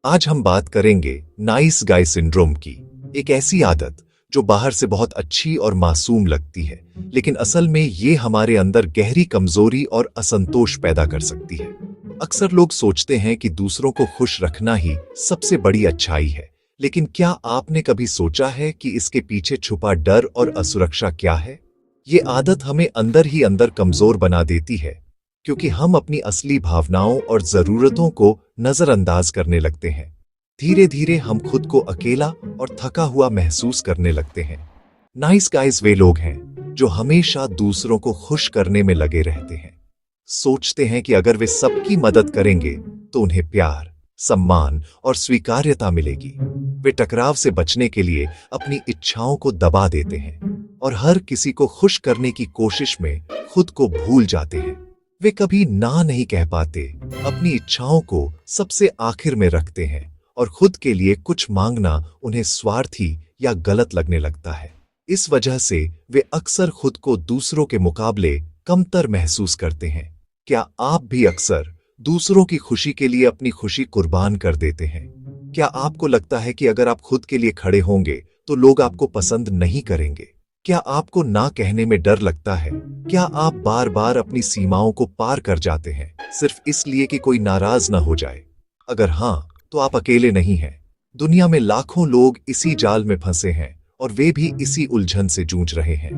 आज हम बात करेंगे नाइस गाय सिंड्रोम की। एक ऐसी आदत जो बाहर से बहुत अच्छी और मासूम लगती है, लेकिन असल में ये हमारे अंदर गहरी कमजोरी और असंतोष पैदा कर सकती है। अक्सर लोग सोचते हैं कि दूसरों को खुश रखना ही सबसे बड़ी अच्छाई है, लेकिन क्या आपने कभी सोचा है कि इसके पीछे छुपा डर और असुरक्षा क्या है? ये आदत हमें अंदर ही अंदर कमजोर बना देती है, क्योंकि हम अपनी असली भावनाओं और जरूरतों को नजरअंदाज करने लगते हैं। धीरे धीरे हम खुद को अकेला और थका हुआ महसूस करने लगते हैं। नाइस गाइज वे लोग हैं जो हमेशा दूसरों को खुश करने में लगे रहते हैं। सोचते हैं कि अगर वे सबकी मदद करेंगे तो उन्हें प्यार, सम्मान और स्वीकार्यता मिलेगी। वे टकराव से बचने के लिए अपनी इच्छाओं को दबा देते हैं और हर किसी को खुश करने की कोशिश में खुद को भूल जाते हैं। वे कभी ना नहीं कह पाते, अपनी इच्छाओं को सबसे आखिर में रखते हैं और खुद के लिए कुछ मांगना उन्हें स्वार्थी या गलत लगने लगता है। इस वजह से वे अक्सर खुद को दूसरों के मुकाबले कमतर महसूस करते हैं। क्या आप भी अक्सर दूसरों की खुशी के लिए अपनी खुशी कुर्बान कर देते हैं? क्या आपको लगता है कि अगर आप खुद के लिए खड़े होंगे तो लोग आपको पसंद नहीं करेंगे? क्या आपको ना कहने में डर लगता है? क्या आप बार बार अपनी सीमाओं को पार कर जाते हैं सिर्फ इसलिए कि कोई नाराज ना हो जाए? अगर हाँ, तो आप अकेले नहीं हैं। दुनिया में लाखों लोग इसी जाल में फंसे हैं और वे भी इसी उलझन से जूझ रहे हैं।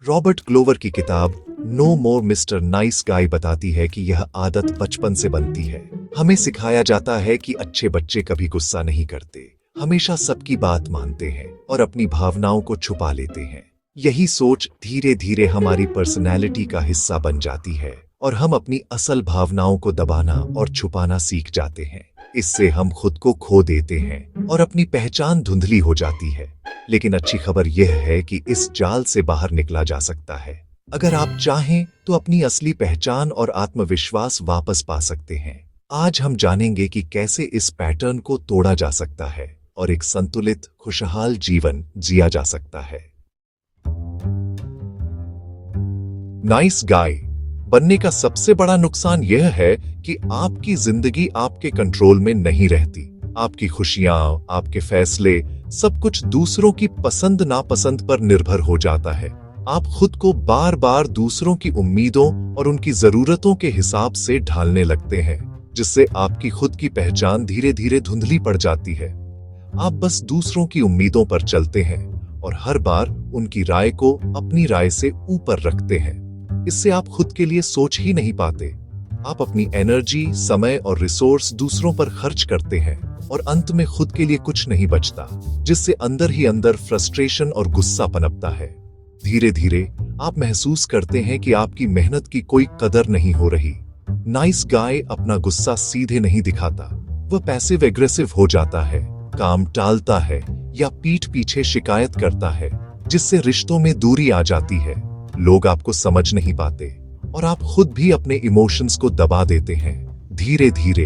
रॉबर्ट ग्लोवर की किताब नो मोर मिस्टर नाइस गाय बताती है कि यह आदत बचपन से बनती है। हमें सिखाया जाता है कि अच्छे बच्चे कभी गुस्सा नहीं करते, हमेशा सबकी बात मानते हैं और अपनी भावनाओं को छुपा लेते हैं। यही सोच धीरे धीरे हमारी पर्सनैलिटी का हिस्सा बन जाती है और हम अपनी असल भावनाओं को दबाना और छुपाना सीख जाते हैं। इससे हम खुद को खो देते हैं और अपनी पहचान धुंधली हो जाती है। लेकिन अच्छी खबर यह है कि इस जाल से बाहर निकला जा सकता है। अगर आप चाहें तो अपनी असली पहचान और आत्मविश्वास वापस पा सकते हैं। आज हम जानेंगे कि कैसे इस पैटर्न को तोड़ा जा सकता है और एक संतुलित, खुशहाल जीवन जिया जा सकता है। नाइस गाय बनने का सबसे बड़ा नुकसान यह है कि आपकी जिंदगी आपके कंट्रोल में नहीं रहती। आपकी खुशियां, आपके फैसले, सब कुछ दूसरों की पसंद नापसंद पर निर्भर हो जाता है। आप खुद को बार बार दूसरों की उम्मीदों और उनकी जरूरतों के हिसाब से ढालने लगते हैं, जिससे आपकी खुद की पहचान धीरे धीरे धुंधली पड़ जाती है। आप बस दूसरों की उम्मीदों पर चलते हैं और हर बार उनकी राय को अपनी राय से ऊपर रखते हैं। इससे आप खुद के लिए सोच ही नहीं पाते। आप अपनी एनर्जी, समय और रिसोर्स दूसरों पर खर्च करते हैं और अंत में खुद के लिए कुछ नहीं बचता, जिससे अंदर ही अंदर फ्रस्ट्रेशन और गुस्सा पनपता है। धीरे धीरे आप महसूस करते हैं कि आपकी मेहनत की कोई कदर नहीं हो रही। नाइस गाय अपना गुस्सा सीधे नहीं दिखाता, वह पैसिव एग्रेसिव हो जाता है, काम टालता है या पीठ पीछे शिकायत करता है, जिससे रिश्तों में दूरी आ जाती है। लोग आपको समझ नहीं पाते और आप खुद भी अपने इमोशंस को दबा देते हैं। धीरे धीरे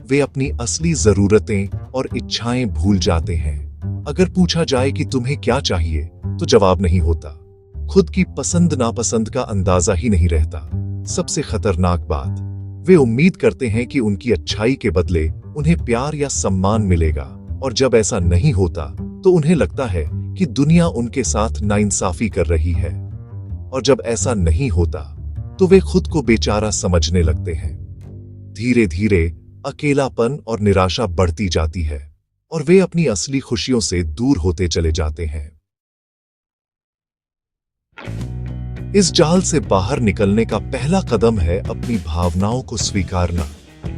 वे अपनी असली जरूरतें और इच्छाएं भूल जाते हैं। अगर पूछा जाए कि तुम्हें क्या चाहिए, तो जवाब नहीं होता। खुद की पसंद नापसंद का अंदाजा ही नहीं रहता। सबसे खतरनाक बात, वे उम्मीद करते हैं कि उनकी अच्छाई के बदले उन्हें प्यार या सम्मान मिलेगा, और जब ऐसा नहीं होता तो उन्हें लगता है कि दुनिया उनके साथ नाइंसाफी कर रही है। और जब ऐसा नहीं होता तो वे खुद को बेचारा समझने लगते हैं। धीरे धीरे अकेलापन और निराशा बढ़ती जाती है और वे अपनी असली खुशियों से दूर होते चले जाते हैं। इस जाल से बाहर निकलने का पहला कदम है अपनी भावनाओं को स्वीकारना।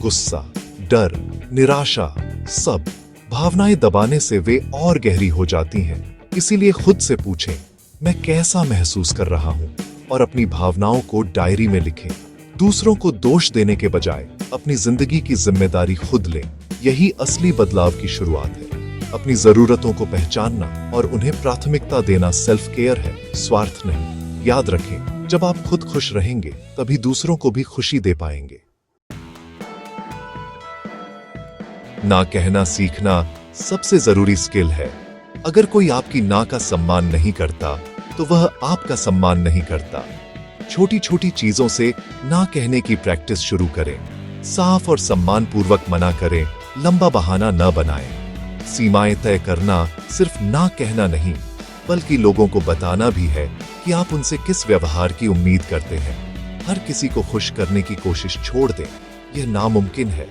गुस्सा, डर, निराशा, सब भावनाएं दबाने से वे और गहरी हो जाती हैं। इसीलिए खुद से पूछें, मैं कैसा महसूस कर रहा हूं, और अपनी भावनाओं को डायरी में लिखें। दूसरों को दोष देने के बजाय अपनी जिंदगी की जिम्मेदारी खुद लें। यही असली बदलाव की शुरुआत है। अपनी जरूरतों को पहचानना और उन्हें प्राथमिकता देना सेल्फ केयर है, स्वार्थ नहीं। याद रखें, जब आप खुद खुश रहेंगे तभी दूसरों को भी खुशी दे पाएंगे। ना कहना सीखना सबसे जरूरी स्किल है। अगर कोई आपकी ना का सम्मान नहीं करता तो वह आपका सम्मान नहीं करता। छोटी छोटी चीजों से ना कहने की प्रैक्टिस शुरू करें। साफ और सम्मानपूर्वक मना करें, लंबा बहाना न बनाएं। सीमाएं तय करना सिर्फ ना कहना नहीं, बल्कि लोगों को बताना भी है कि आप उनसे किस व्यवहार की उम्मीद करते हैं। हर किसी को खुश करने की कोशिश छोड़ दें, यह नामुमकिन है।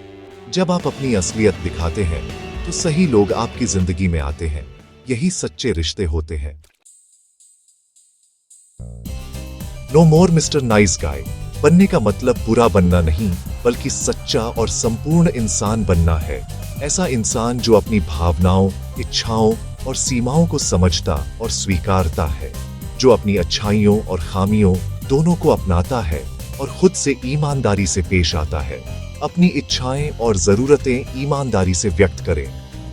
जब आप अपनी असलियत दिखाते हैं तो सही लोग आपकी जिंदगी में आते हैं। यही सच्चे रिश्ते होते हैं। नो मोर मिस्टर नाइस गाय बनने का मतलब बुरा बनना नहीं, बल्कि सच्चा और संपूर्ण इंसान बनना है। ऐसा इंसान जो अपनी भावनाओं, इच्छाओं और सीमाओं को समझता और स्वीकारता है, जो अपनी अच्छाइयों और खामियों दोनों को अपनाता है और खुद से ईमानदारी से पेश आता है। अपनी इच्छाएं और जरूरतें ईमानदारी से व्यक्त करें,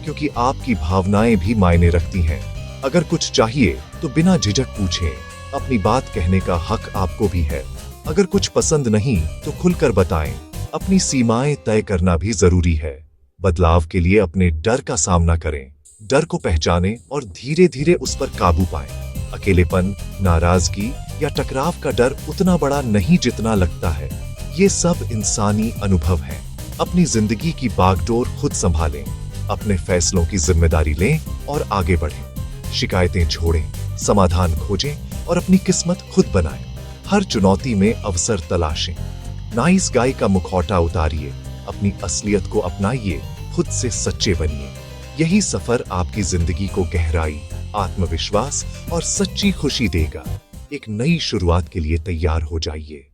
क्योंकि आपकी भावनाएं भी मायने रखती हैं। अगर कुछ चाहिए तो बिना झिझक पूछें, अपनी बात कहने का हक आपको भी है। अगर कुछ पसंद नहीं तो खुलकर बताएं। अपनी सीमाएं तय करना भी जरूरी है। बदलाव के लिए अपने डर का सामना करें, डर को पहचानें और धीरे धीरे उस पर काबू पाएं। अकेलेपन, नाराजगी या टकराव का डर उतना बड़ा नहीं जितना लगता है। ये सब इंसानी अनुभव हैं। अपनी जिंदगी की बागडोर खुद संभालें, अपने फैसलों की जिम्मेदारी लें और आगे बढ़ें। शिकायतें छोड़ें, समाधान खोजें और अपनी किस्मत खुद बनाएं। हर चुनौती में अवसर तलाशें। नाइस गाय का मुखौटा उतारिए, अपनी असलियत को अपनाइए, खुद से सच्चे बनिए। यही सफर आपकी जिंदगी को गहराई, आत्मविश्वास और सच्ची खुशी देगा। एक नई शुरुआत के लिए तैयार हो जाइए।